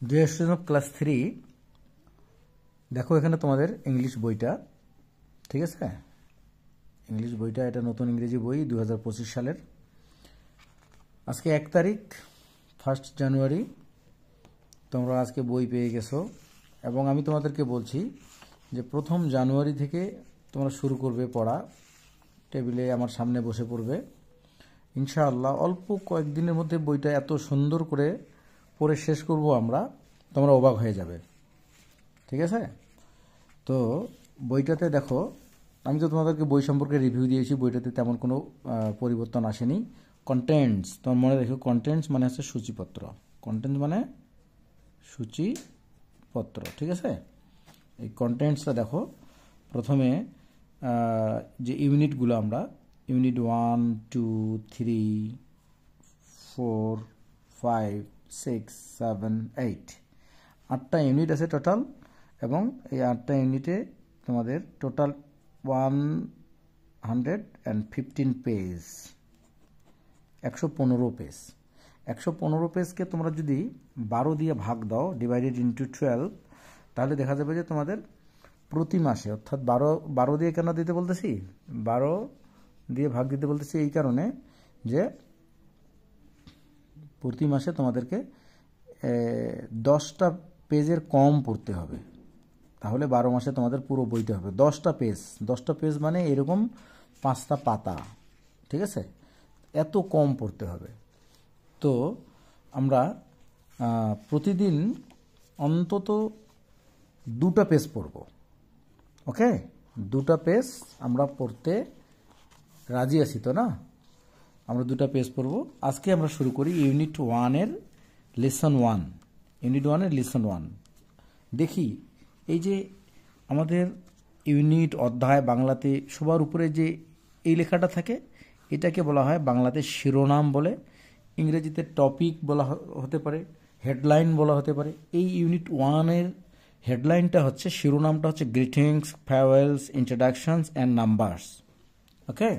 Dear student of class 3, দেখো এখানে তোমাদের ইংলিশ বইটা, ঠিক আছে? ইংলিশ বইটা এটা নতুন ইংরেজি বই 2025 সালের। আজকে 1 তারিখ, 1 জানুয়ারি। তোমরা আজকে বই পেয়ে গেছো এবং আমি তোমাদেরকে বলছি যে 1 জানুয়ারি থেকে তোমরা শুরু করবে পড়া। টেবিলে আমার সামনে বসে পড়বে ইনশাআল্লাহ। অল্প কয়েকদিনের মধ্যে বইটা এত সুন্দর করে পড়ে শেষ করব আমরা, তোমরা অবাক হয়ে যাবে, ঠিক আছে? তো বইটাতে দেখো, আমি তো তোমাদেরকে বই সম্পর্কে রিভিউ দিয়েছি, বইটাতে তেমন কোনো পরিবর্তন আসেনি। কন্টেন্টস, তোমার মনে রেখো, কন্টেন্টস মানে হচ্ছে সূচিপত্র। কন্টেন্টস মানে সূচিপত্র, ঠিক আছে? এই কন্টেন্টসটা দেখো, প্রথমে যে ইউনিটগুলো আমরা, ইউনিট 1, 2, 3, 4, 5, 6, 7, 8, 8টা ইউনিট আছে টোটাল। এবং এই 8টা ইউনিটে তোমাদের টোটাল 115 পেজ, 115 পেজ। 115 পেজকে তোমরা যদি 12 দিয়ে ভাগ দাও, ডিভাইডেড ইন্টু 12, তাহলে দেখা যাবে যে তোমাদের প্রতি মাসে, অর্থাৎ 12 দিয়ে কেন দিতে বলতেছি, 12 দিয়ে ভাগ দিতে বলতেছি এই কারণে যে প্রতি মাসে তোমাদেরকে 10টা পেজের কম পড়তে হবে। তাহলে 12 মাসে তোমাদের পুরো বইতে হবে 10টা পেজ। 10টা পেজ মানে এরকম 5টা পাতা, ঠিক আছে? এত কম পড়তে হবে। তো আমরা প্রতিদিন অন্তত 2টা পেজ পড়ব, ওকে? 2টা পেজ আমরা পড়তে রাজি আছি তো, না? আমরা 2টা পেজ পড়ব। আজকে আমরা শুরু করি ইউনিট 1-এর লেসন 1। ইউনিট 1-এর লেসন 1 দেখি। এই যে আমাদের ইউনিট, অধ্যায় বাংলাতে সবার উপরে যে এই লেখাটা থাকে, এটাকে বলা হয় বাংলাতে শিরোনাম বলে, ইংরেজিতে টপিক বলা হতে পারে, হেডলাইন বলা হতে পারে। এই ইউনিট 1-এর হেডলাইনটা হচ্ছে, শিরোনামটা হচ্ছে greetings, farewells, introductions and numbers, okay?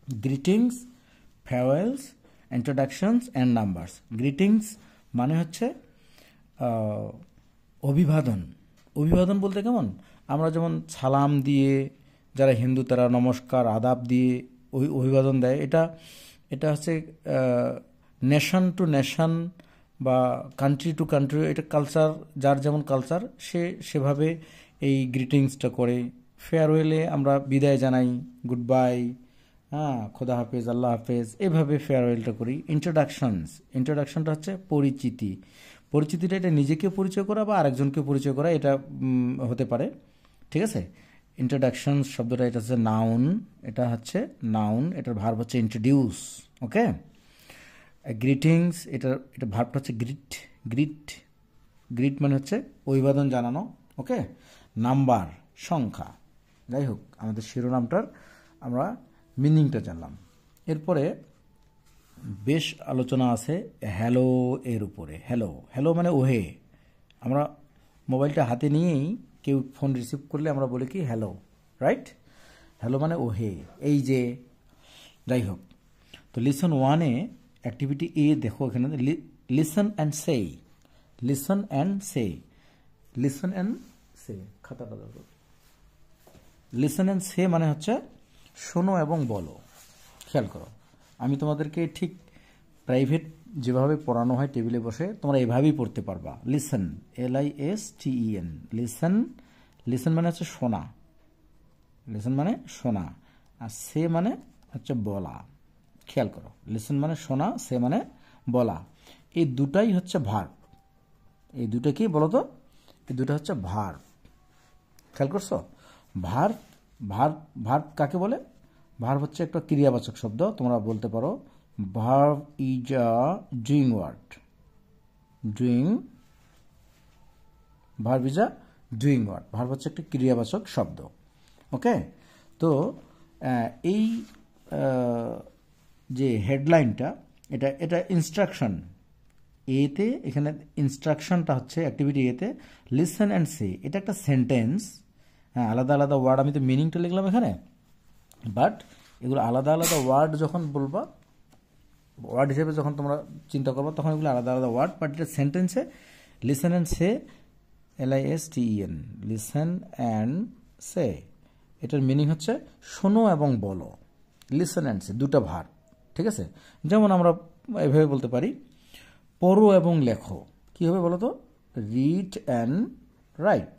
Greetings, farewells, introductions and numbers. Greetings মানে হচ্ছে অভিবাদন। অভিবাদন বলতে কেমন, আমরা যেমন সালাম দিয়ে, যারা হিন্দু তারা নমস্কার, আদাব দিয়ে অভিবাদন দেয়। এটা হচ্ছে নেশন টু নেশন বা কান্ট্রি টু কান্ট্রি, এটা কালচার, যার যেমন কালচার সেভাবে এই গ্রিটিংসটা করে। ফেয়ারওয়েলে আমরা বিদায় জানাই, গুড বাই, হ্যাঁ, খোদা হাফেজ, আল্লাহ হাফেজ, এভাবে ফেয়ারওয়েলটা করি। ইন্ট্রোডাকশনটা হচ্ছে পরিচিতি। পরিচিতিটা এটা নিজেকে পরিচয় করা বা আরেকজনকে পরিচয় করা, এটা হতে পারে, ঠিক আছে? ইন্ট্রোডাকশন শব্দটা এটা হচ্ছে নাউন, এটার ভার্ব হচ্ছে ইন্ট্রোডিউস, ওকে? গ্রিটিংস, এটা ভার্বটা হচ্ছে গ্রিট মানে হচ্ছে অভিবাদন জানানো, ওকে? নাম্বার, সংখ্যা। যাই হোক, আমাদের শিরোনামটার আমরা মিনিংটা জানলাম। এরপরে বেশ আলোচনা আছে হ্যালো এর উপরে। হ্যালো মানে ওহে। আমরা মোবাইলটা হাতে নিয়েই কেউ ফোন রিসিভ করলে আমরা বলি কি হ্যালো, রাইট? হ্যালো মানে ওহে, এই যে। যাই হোক, তো লিসন 1-এ অ্যাক্টিভিটি এ দেখো, এখানে listen and say. Listen and say, খাতাটা দেখো। লিসন অ্যান্ড সে মানে হচ্ছে শোনো এবং বলো। খেয়াল করো, আমি তোমাদেরকে ঠিক প্রাইভেট যেভাবে পড়ানো হয় টেবিলে বসে, তোমরা এভাবেই পড়তে পারবা। লিসন, LISTEN, লিসন মানে হচ্ছে শোনা। লিসন মানে শোনা, আর সে মানে হচ্ছে বলা। খেয়াল করো, লিসন মানে শোনা, সে মানে বলা। এই দুটাই হচ্ছে ভার্ব। এই দুটা কি বলো তো? এই দুটা হচ্ছে ভার্ব। খেয়াল করছো? ভার্ব কাকে বলে? ভার্ব হচ্ছে একটা ক্রিয়াবাচক শব্দ। তোমরা বলতে পারো verb is a doing word. Verb is a doing word. Verb হচ্ছে একটা ক্রিয়াবাচক শব্দ, ওকে? তো এই যে হেডলাইনটা, এটা ইনস্ট্রাকশন এতে। এখানে ইনস্ট্রাকশনটা হচ্ছে অ্যাক্টিভিটি এতে লিসন অ্যান্ড সে। এটা একটা সেন্টেন্স, হ্যাঁ, আলাদা আলাদা ওয়ার্ড। আমি তো মিনিংটা লিখলাম এখানে, বাট এগুলো আলাদা আলাদা ওয়ার্ড যখন বলবা, ওয়ার্ড হিসেবে যখন তোমরা চিন্তা করবা, তখন এগুলো আলাদা আলাদা ওয়ার্ড, বাট এটা সেন্টেন্সে listen and say, LISTEN, listen and say, এটার মিনিং হচ্ছে শোনো এবং বলো। লিসেন অ্যান্ড সে দুটো ভার্ব, ঠিক আছে। যেমন আমরা এভাবে বলতে পারি পড়ো এবং লেখো, কি হবে বলো তো? Read and right,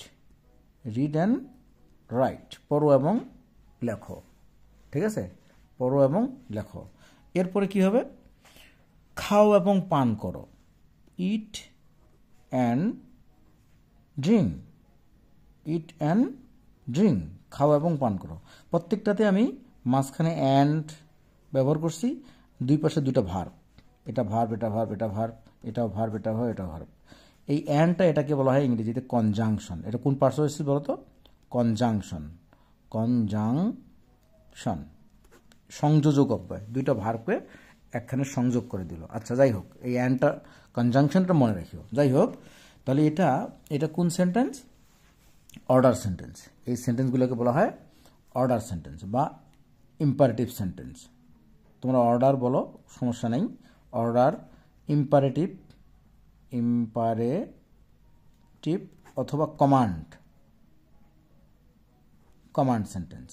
read and right, পড়ো এবং লেখো, ঠিক আছে, পড়ো এবং লেখো। এরপরে কি হবে? খাও এবং পান করো, ইট and drink, it and drink, খাও এবং পান করো। প্রত্যেকটাতে আমি মাঝখানে অ্যান্ড ব্যবহার করছি, দুই পাশে দুটো ভার্ব, এটা ভার্ব, এটা ভার্ব, এটা ভার্ব, এটাও ভার্ব, এটা ভার্ব, এটা ভার্ব। এই অ্যান্ডটা এটাকে বলা হয় ইংরেজিতে কনজাংশন। এটা কোন পার্টস বলো তো? কনজাংশন, কনজাংশন, সংযোজক অব্যয়, দুইটা ভার্বকে একখানে সংযোগ করে দিল। আচ্ছা, যাই হোক, এই অ্যান্ডটা কনজাংশনটা মনে রাখিও। যাই হোক, তাহলে এটা কোন সেন্টেন্স? Order sentence. এই সেন্টেন্সগুলোকে বলা হয় অর্ডার সেন্টেন্স বা ইম্পারেটিভ সেন্টেন্স। তোমরা অর্ডার বলো, সমস্যা নেই। অর্ডার, ইম্পারেটিভ, ইম্পারেটিভ অথবা কমান্ড, কমান্ড সেন্টেন্স।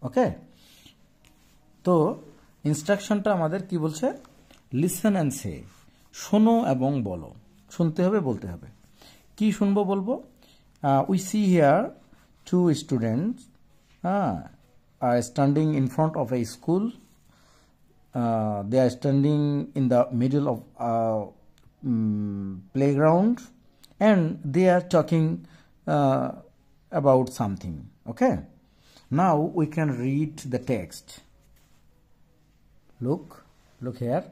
ওকে, তো ইনস্ট্রাকশনটা আমাদের কি বলছে? লিসেন অ্যান্ড সে, শোনো এবং বলো। শুনতে হবে, বলতে হবে। কি শুনবো, বলবো? We see here two students are standing in front of a school. They are standing in the middle of a playground and they are talking about something. Okay, now we can read the text. Look here.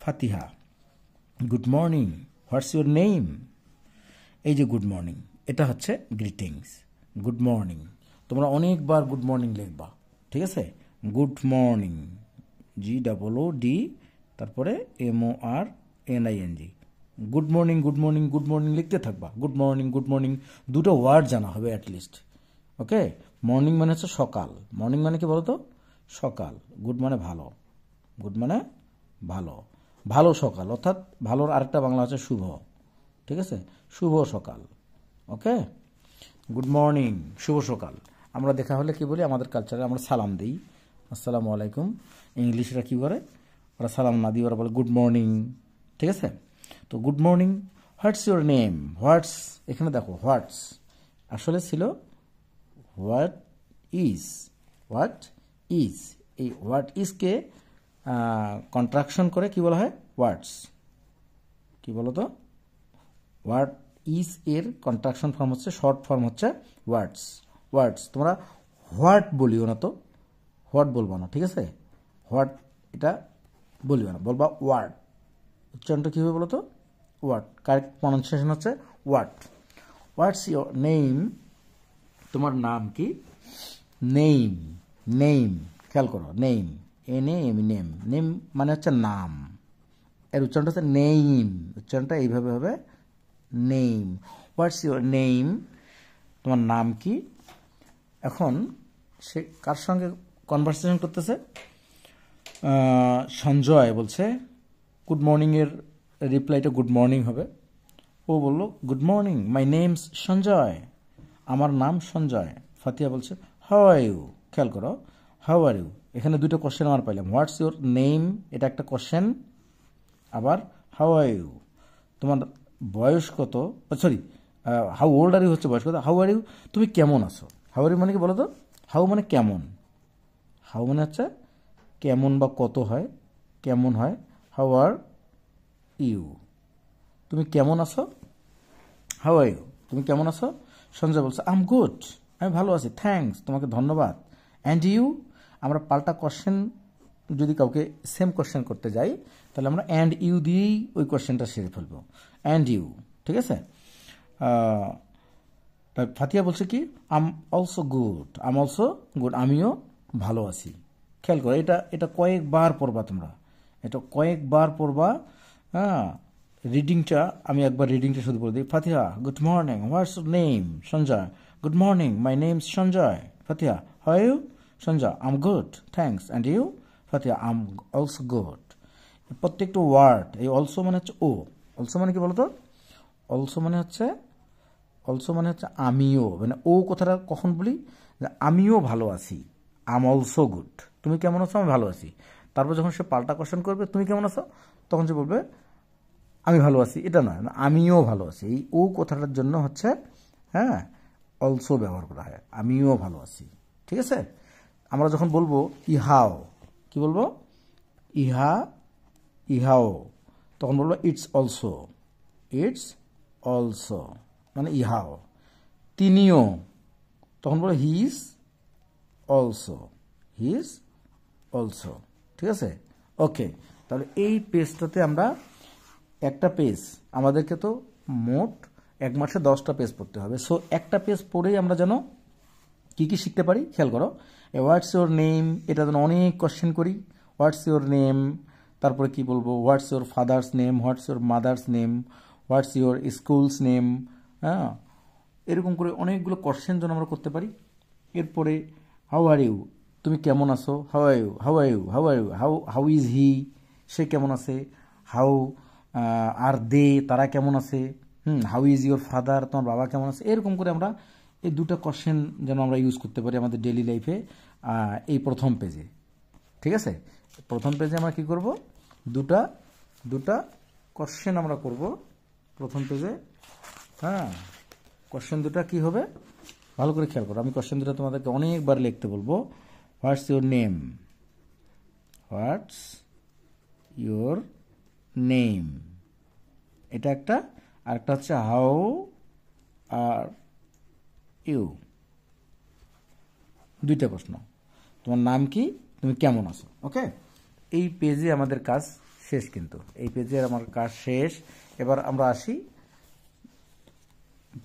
Fatiha, good morning, what's your name? এই যে good morning, এটা হচ্ছে greetings. Good morning, তোমরা অনেকবার good morning লিখবা, ঠিক আছে? Good morning, GOOD, তারপরে MORNING, good morning, good morning, good morning লিখতে থাকবা। গুড মর্নিং, গুড মর্নিং, দুটো ওয়ার্ড জানা হবে অ্যাটলিস্ট। ওকে, মর্নিং মানে হচ্ছে সকাল। মর্নিং মানে কি বলো তো? সকাল। গুড মানে ভালো, গুড মানে ভালো, ভালো সকাল, অর্থাৎ ভালোর আরেকটা বাংলা হচ্ছে শুভ, ঠিক আছে? শুভ সকাল। ওকে, গুড মর্নিং, শুভ সকাল। আমরা দেখা হলে কি বলি? আমাদের কালচারে আমরা সালাম দিই, আসসালামু আলাইকুম। ইংলিশরা কি করে? ওরা সালাম না দিয়ে ওরা বলে গুড মর্নিং, ঠিক আছে? তো good morning, what's your name? What's, এখানে দেখো হোয়াটস আসলে ছিল হোয়াট ইজ, হোয়াট ইজ। এই হোয়াট ইজকে কন্ট্রাকশন করে কি বলা হয়? ওয়ার্ডস। কি বলো তো? হোয়াট ইজ এর কন্ট্রাকশন ফর্ম হচ্ছে, শর্ট ফর্ম হচ্ছে ওয়ার্ডস। ওয়ার্ডস, তোমরা হোয়াট বলিও না তো, হোয়াট বলবো না, ঠিক আছে? হোয়াট এটা বলিও না, বলবা ওয়ার্ড। উচ্চারণটা কী হবে বলো তো? ওয়ার্ড। কারেক্ট প্রনাউন্সিয়েশন হচ্ছে ওয়াট। What's your name? তোমার নাম কি? নেম, নেম, খেয়াল করো, নেম, NAME, নেম। নেম মানে হচ্ছে নাম, এর উচ্চারণটা হচ্ছে নেইম। উচ্চারণটা এইভাবে হবে, নেম। What's your name? তোমার নাম কি? এখন সে কার সঙ্গে কনভারসেশন করতেছে? সঞ্জয় বলছে গুড মর্নিংয়ের রিপ্লাইটা গুড মর্নিং হবে। ও বলল good morning, my name's Sanjay, আমার নাম সঞ্জয়। ফাতিয়া বলছে হাউ আর ইউ? খেয়াল করো, হাউ আর ইউ, এখানে দুটো কোশ্চেন আমার পাইলাম। হোয়াটস ইউর নেম, এটা একটা কোশ্চেন, আবার হাউ আর ইউ, তোমার বয়স কত? Sorry, how old are you হচ্ছে বয়স কত। হাউ আর ইউ, তুমি কেমন আছো? হাউ আর ইউ মানে কি বলো তো? হাউ মানে কেমন, হাউ মানে হচ্ছে কেমন বা কত হয়, কেমন হয়। হাউ আর ইউ, তুমি কেমন আছো? হাউ আর ইউ, তুমি কেমন আছো? সঞ্জয় বলছে আই এম গুড, আমি ভালো আছি, থ্যাঙ্কস, তোমাকে ধন্যবাদ। অ্যান্ড ইউ, আমরা পাল্টা কোশ্চেন যদি কাউকে সেম কোশ্চেন করতে যাই তাহলে আমরা অ্যান্ড ইউ দিয়েই ওই কোশ্চেনটা সেরে ফেলবো। অ্যান্ড ইউ, ঠিক আছে? ফাতিয়া বলছে কি আম অলসো গুড, আম অলসো গুড, আমিও ভালো আছি। খেয়াল করো, এটা কয়েকবার পড়বা তোমরা, এটা কয়েকবার পড়বা। হ্যাঁ, রিডিংটা আমি একবার রিডিংটা শুধু বলে দিই। Fatiha, good morning, what's your name? Sanjay, good morning, my name Sanjay. Fatiha, how are you? Sanjay, I'm good, thanks. And you? Fatiha, I'm also good. প্রত্যেকটা ওয়ার্ড, এই অলসো মানে হচ্ছে ও, অলসো মানে কি বলতো, অলসো মানে হচ্ছে আমিও, মানে ও কথাটা কখন বলি, যে আমিও ভালো আছি, আম অলসো গুড, তুমি কেমন আছো, আমি ভালো আছি। তারপর যখন সে পাল্টা কোশ্চেন করবে তুমি কেমন আছো, তখন সে বলবে আমি ভালো আছি, এটা নয়, আমিও ভালো আছি। এই ও কথাটার জন্য হচ্ছে হ্যাঁ অলসো ব্যবহার করা হয়, আমিও ভালো আছি। ঠিক আছে, আমরা যখন বলবো ইহাও, কি বলবো, ইহা, ইহাও, তখন বলবো ইটস অলসো, ইটস অলসো মানে ইহাও। তিনিও, তখন বলবো he is also, he is also. ঠিক আছে, ওকে। তাহলে এই পেজটাতে আমরা, একটা পেজ আমাদেরকে তো মোট এক মাসে 10টা পেজ পড়তে হবে। সো একটা পেজ পড়েই আমরা যেন কি কি শিখতে পারি, খেয়াল করো। হোয়াটস ইউর নেম, এটা যেন অনেক কোশ্চেন করি। হোয়াটস ইউর নেম, তারপরে কি বলবো, what's your father's name, what's your mother's name, what's your schools name, হ্যাঁ, এরকম করে অনেকগুলো কোশ্চেন যেন আমরা করতে পারি। এরপরে হাউ আর ইউ, তুমি কেমন আছো, how are you, how are you, how are you, how how is he, সে কেমন আছে, হাউ আর দে, তারা কেমন আছে, হাউ ইজ ইউর ফাদার, তোমার বাবা কেমন আছে। এরকম করে আমরা এই দুটো কোশ্চেন যেন আমরা ইউজ করতে পারি আমাদের ডেইলি লাইফে এই প্রথম পেজে। ঠিক আছে, প্রথম পেজে আমরা কি করব, দুটা কোশ্চেন আমরা করব প্রথম পেজে। হ্যাঁ, কোশ্চেন দুটা কি হবে ভালো করে খেয়াল করো, আমি কোশ্চেন দুটো তোমাদেরকে অনেকবার লিখতে বলবো। হোয়াটস your name, what's your name, এটা একটা। আর একটা হচ্ছে হাউ আর ইউ, দুইটা প্রশ্ন, তোমার নাম কি, তুমি কেমন আছো। ওকে, এই পেজে আমাদের কাজ শেষ, কিন্তু এই পেজে আমার কাজ শেষ। এবার আমরা আসি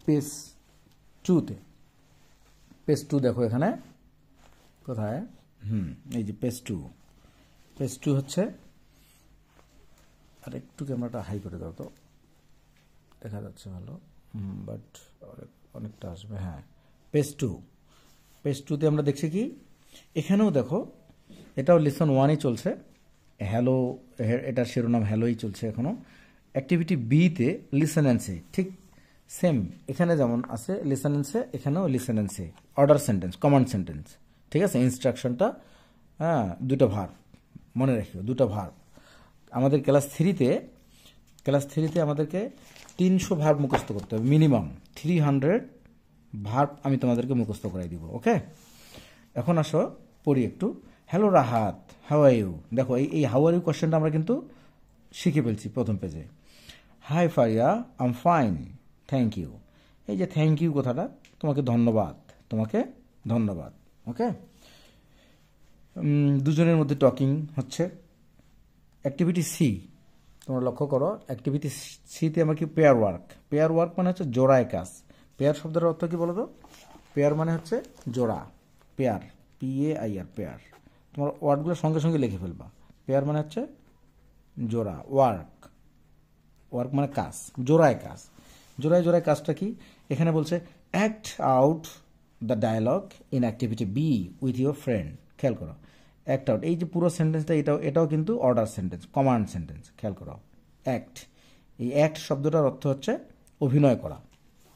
পেজ 2-তে। পেজ 2 দেখো এখানে কোথায়, এই যে পেজ 2। পেজ 2 হচ্ছে, আর একটু ক্যামেরাটা হাই করে দাও তো, দেখা যাচ্ছে ভালো, বাট অনেকটা আসবে। হ্যাঁ, পেজ 2, পেজ 2-তে আমরা দেখছি কি, এখানেও দেখো, এটাও লেসন 1-ই চলছে, হ্যালো, এটার শিরোনাম হ্যালোই চলছে এখনো। অ্যাক্টিভিটি বিতে লিসেন অ্যান্ড সে, ঠিক সেম এখানে যেমন আছে লিসেন অ্যান্ড সে, এখানেও listen and say, order sentence, command sentence. ঠিক আছে, ইনস্ট্রাকশনটা, হ্যাঁ, দুটো ভার্ব মনে রাখিও, দুটো ভার্ব। আমাদের ক্লাস থ্রিতে আমাদেরকে 300 ভার্ব মুখস্থ করতে হবে, মিনিমাম 300 ভার্ব আমি তোমাদেরকে মুখস্থ করাই দিব। ওকে, এখন আসো পড়ি একটু। Hello Rahat, how are you. দেখো এই হাউ আর ইউ কোশ্চেনটা আমরা কিন্তু শিখে ফেলছি প্রথম পেজে। Hi Fariya, I'm fine, thank you. এই যে থ্যাংক ইউ কথাটা, তোমাকে ধন্যবাদ, তোমাকে ধন্যবাদ। ওকে, দুজনের মধ্যে টকিং হচ্ছে। অ্যাক্টিভিটি সি, তোমরা লক্ষ্য করো, অ্যাক্টিভিটি সিতে আমরা কি, পেয়ার ওয়ার্ক। পেয়ার ওয়ার্ক মানে হচ্ছে জোড়ায় কাজ। পেয়ার শব্দের অর্থ কি বলো তো, পেয়ার মানে হচ্ছে জোড়া, পেয়ার, PAIR, পেয়ার। তোমার ওয়ার্ডগুলো সঙ্গে সঙ্গে লিখে ফেলবা। পেয়ার মানে হচ্ছে জোড়া, ওয়ার্ক, ওয়ার্ক মানে কাজ, জোড়ায় কাজ। জোড়ায় কাজটা কি, এখানে বলছে act out the dialogue in activity B with your friend. খেয়াল করো, অ্যাক্ট আউট, এই যে পুরো সেন্টেন্সটা, এটাও কিন্তু অর্ডার সেন্টেন্স, কমান্ড সেন্টেন্স। খেয়াল করো, অ্যাক্ট, এই অ্যাক্ট শব্দটার অর্থ হচ্ছে অভিনয় করা।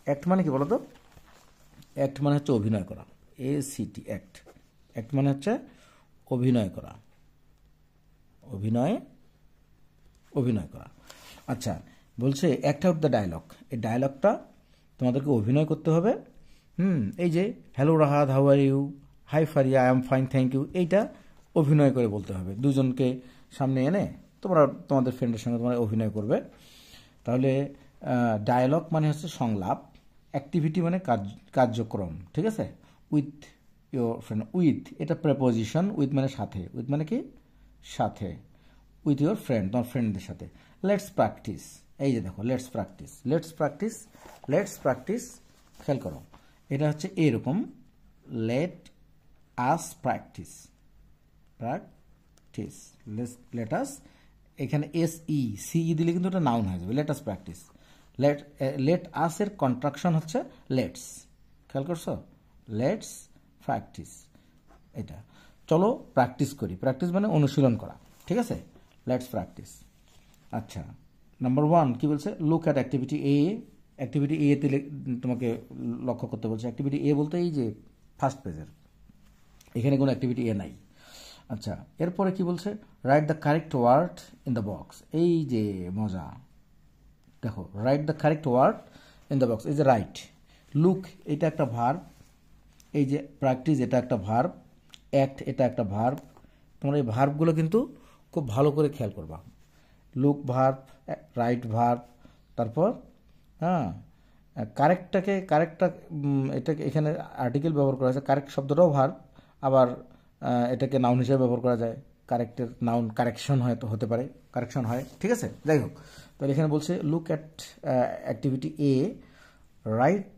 অ্যাক্ট মানে কি বলতো, অ্যাক্ট মানে হচ্ছে অভিনয় করা, ACT, অ্যাক্ট। অ্যাক্ট মানে হচ্ছে অভিনয় করা, অভিনয় করা। আচ্ছা, বলছে অ্যাক্ট আউট দ্য ডায়লগ, এই ডায়লগটা তোমাদেরকে অভিনয় করতে হবে। এই যে hello Rahat, how are you, hi Fariya, I am fine, thank you, এইটা অভিনয় করে বলতে হবে। দুজনকে সামনে এনে তোমরা তোমাদের ফ্রেন্ডের সঙ্গে তোমরা অভিনয় করবে। তাহলে ডায়ালগ মানে হচ্ছে সংলাপ, অ্যাক্টিভিটি মানে কার্যক্রম। ঠিক আছে, উইথ ইউর ফ্রেন্ড, উইথ এটা প্রেপোজিশন, উইথ মানে সাথে, উইথ মানে কি সাথে, উইথ ইউর ফ্রেন্ড, তোমার ফ্রেন্ডদের সাথে। লেটস প্র্যাকটিস, এই যে দেখো let's practice, let's practice, let's practice. খেয়াল করো, এটা হচ্ছে এরকম, let us practice, practice, let us, এখানে SE দিলে কিন্তু এটা নাউন হয়ে যাবে, let us practice. Let us এর কন্ট্রাকশন হচ্ছে লেটস। খেয়াল করছো, লেটস প্র্যাকটিস, এটা। চলো প্র্যাকটিস করি, প্র্যাকটিস মানে অনুশীলন করা। ঠিক আছে, লেটস প্র্যাকটিস। আচ্ছা, নাম্বার 1 কি বলছে, look at activity A. Activity A তে তোমাকে লক্ষ্য করতে বলছে। অ্যাক্টিভিটি এ বলতে এই যে ফার্স্ট পেজের, এখানে কোনো অ্যাক্টিভিটি এ নাই। আচ্ছা, এরপরে কি বলছে, write the correct word in the box. এই যে মজা, দেখো, write the correct word in the box. এই যে রাইট, লুক এটা একটা ভার্ব, এই যে প্র্যাকটিস এটা একটা ভার্ব, অ্যাক্ট এটা একটা ভার্ব। তোমরা এই ভার্বগুলো কিন্তু খুব ভালো করে খেয়াল করবা। লুক ভার্ব, রাইট ভার্ব, তারপর হ্যাঁ কারেক্টটা এটাকে এখানে আর্টিকেল ব্যবহার করা হয়েছে। কারেক্ট শব্দটাও ভার্ব, আবার এটাকে নাউন হিসেবে ব্যবহার করা যায়। কারেক্টের নাউন কারেকশন হতে পারে, কারেকশন হয়, ঠিক আছে। যাই হোক, তাহলে এখানে বলছে look at activity A, right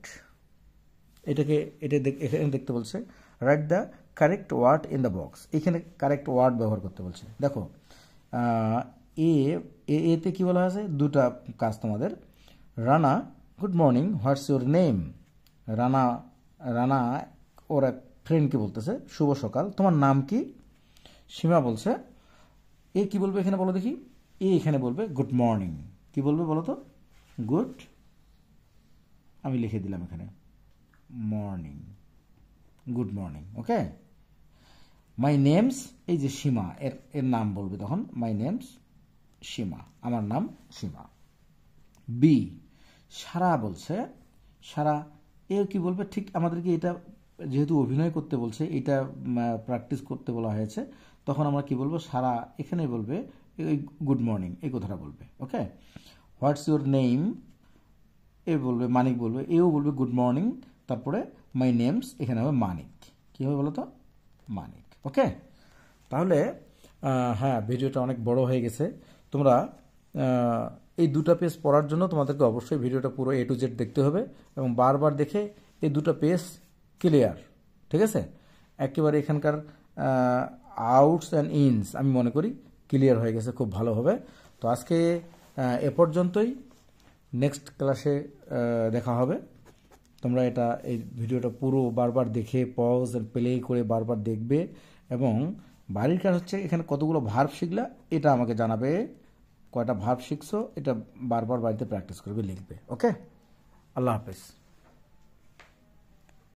এখানে দেখতে বলছে write the correct word in the box. এখানে কারেক্ট ওয়ার্ড ব্যবহার করতে বলছে। দেখো এতে কি বলা আছে, দুটা কাজ তোমাদের। Rana, good morning, what's your name. Rana ওর এক ফ্রেন্ডকে বলতেছে শুভ সকাল, তোমার নাম কি। সীমা বলছে, এ কি বলবে এখানে বলো দেখি, এ এখানে বলবে গুড মর্নিং। কি বলবে বলো তো, গুড, আমি লিখে দিলাম এখানে morning, good morning, okay. My name's, এই যে সীমা, এর নাম বলবে তখন, মাই নেমস সীমা, আমার নাম সীমা। বি, সারা বলছে, সারা, এ কি বলবে, ঠিক আমাদেরকে এটা যেহেতু অভিনয় করতে বলছে, এটা প্র্যাকটিস করতে বলা হয়েছে, তখন আমরা কি বলবো, সারা এখানে বলবে গুড মর্নিং, এই কথাটা বলবে, ওকে। হোয়াটস ইউর নেম, এ বলবে, মানিক বলবে, এও বলবে গুড মর্নিং, তারপরে মাই নেমস, এখানে হবে মানিক। কী হবে বলো তো, মানিক, ওকে। তাহলে হ্যাঁ, ভিডিওটা অনেক বড় হয়ে গেছে। তোমরা এই দুটা পেজ পড়ার জন্য তোমাদেরকে অবশ্যই ভিডিওটা পুরো A to Z দেখতে হবে এবং বারবার দেখে এই দুটো পেজ ক্লিয়ার, ঠিক আছে। একেবারে এখানকার আউটস অ্যান্ড ইনস আমি মনে করি ক্লিয়ার হয়ে গেছে খুব ভালোভাবে। তো আজকে এ পর্যন্তই, নেক্সট ক্লাসে দেখা হবে। তোমরা এই ভিডিওটা পুরো বারবার দেখে পজ প্লে করে বারবার দেখবে এবং বাড়ির কাজ হচ্ছে এখানে কতগুলো ভার্ব শিখলা এটা আমাকে জানাবে, কয়টা ভার্ব শিখছো এটা বারবার বাড়িতে প্র্যাকটিস করবে, লিখবে, ওকে। আল্লাহ হাফেজ।